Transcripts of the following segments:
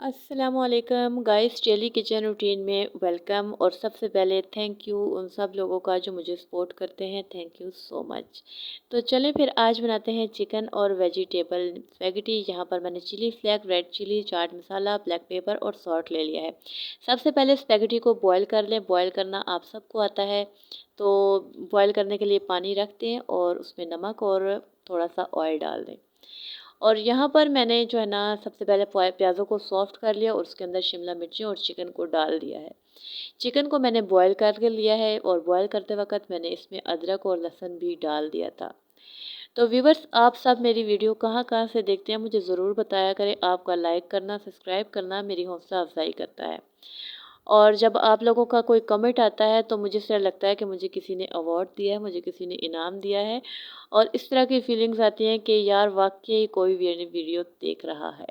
अस्सलाम वालेकुम guys, daily kitchen routine में वेलकम। और सबसे पहले थैंक यू उन सब लोगों का जो मुझे सपोर्ट करते हैं, थैंक यू सो मच। तो चलें फिर आज बनाते हैं चिकन और वेजिटेबल स्पैगेटी। यहाँ पर मैंने chilli flake, red chilli, chaat masala, black pepper और सॉल्ट ले लिया है। सबसे पहले स्पैगेटी को बॉयल कर लें। बॉयल करना आप सबको आता है, तो बॉयल करने के लिए पानी रखते हैं और उसमें नमक और थोड़ा सा ऑयल डाल दें। और यहाँ पर मैंने जो है ना सबसे पहले प्याज़ों को सॉफ्ट कर लिया और उसके अंदर शिमला मिर्ची और चिकन को डाल दिया है। चिकन को मैंने बॉयल करके लिया है और बॉयल करते वक्त मैंने इसमें अदरक और लहसुन भी डाल दिया था। तो व्यूवर्स, आप सब मेरी वीडियो कहाँ कहाँ से देखते हैं मुझे ज़रूर बताया करें। आपका लाइक करना, सब्सक्राइब करना मेरी हौसला अफजाई करता है। और जब आप लोगों का कोई कमेंट आता है तो मुझे ऐसा लगता है कि मुझे किसी ने अवार्ड दिया है, मुझे किसी ने इनाम दिया है। और इस तरह की फीलिंग्स आती हैं कि यार वाकई कोई मेरी वीडियो देख रहा है।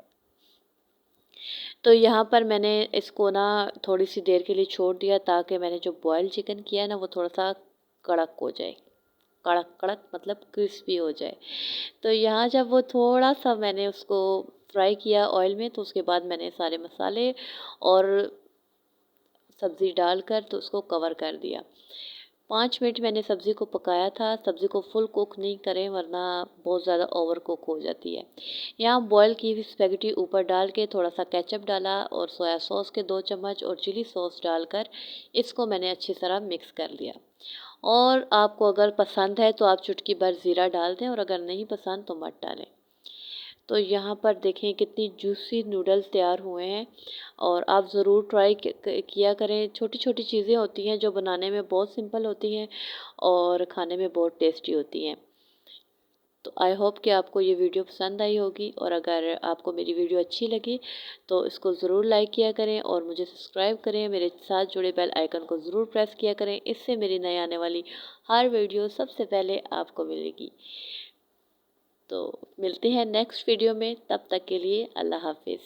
तो यहाँ पर मैंने इसको ना थोड़ी सी देर के लिए छोड़ दिया ताकि मैंने जो बॉयल चिकन किया है ना वो थोड़ा सा कड़क हो जाए। कड़क कड़क मतलब क्रिस्पी हो जाए। तो यहाँ जब वो थोड़ा सा मैंने उसको फ्राई किया ऑयल में, तो उसके बाद मैंने सारे मसाले और सब्ज़ी डालकर तो उसको कवर कर दिया। 5 मिनट मैंने सब्ज़ी को पकाया था। सब्ज़ी को फुल कुक नहीं करें वरना बहुत ज़्यादा ओवर कुक हो जाती है। यहाँ बॉयल की हुई स्पैगेटी ऊपर डाल के थोड़ा सा केचप डाला और सोया सॉस के 2 चम्मच और चिली सॉस डालकर इसको मैंने अच्छी तरह मिक्स कर लिया। और आपको अगर पसंद है तो आप चुटकी भर ज़ीरा डाल दें और अगर नहीं पसंद तो मत डालें। तो यहाँ पर देखें कितनी जूसी नूडल्स तैयार हुए हैं। और आप ज़रूर ट्राई किया करें। छोटी छोटी चीज़ें होती हैं जो बनाने में बहुत सिंपल होती हैं और खाने में बहुत टेस्टी होती हैं। तो आई होप कि आपको ये वीडियो पसंद आई होगी। और अगर आपको मेरी वीडियो अच्छी लगी तो इसको ज़रूर लाइक किया करें और मुझे सब्सक्राइब करें। मेरे साथ जुड़े बेल आइकन को ज़रूर प्रेस किया करें। इससे मेरी नई आने वाली हर वीडियो सबसे पहले आपको मिलेगी। तो मिलते हैं नेक्स्ट वीडियो में, तब तक के लिए अल्लाह हाफिज़।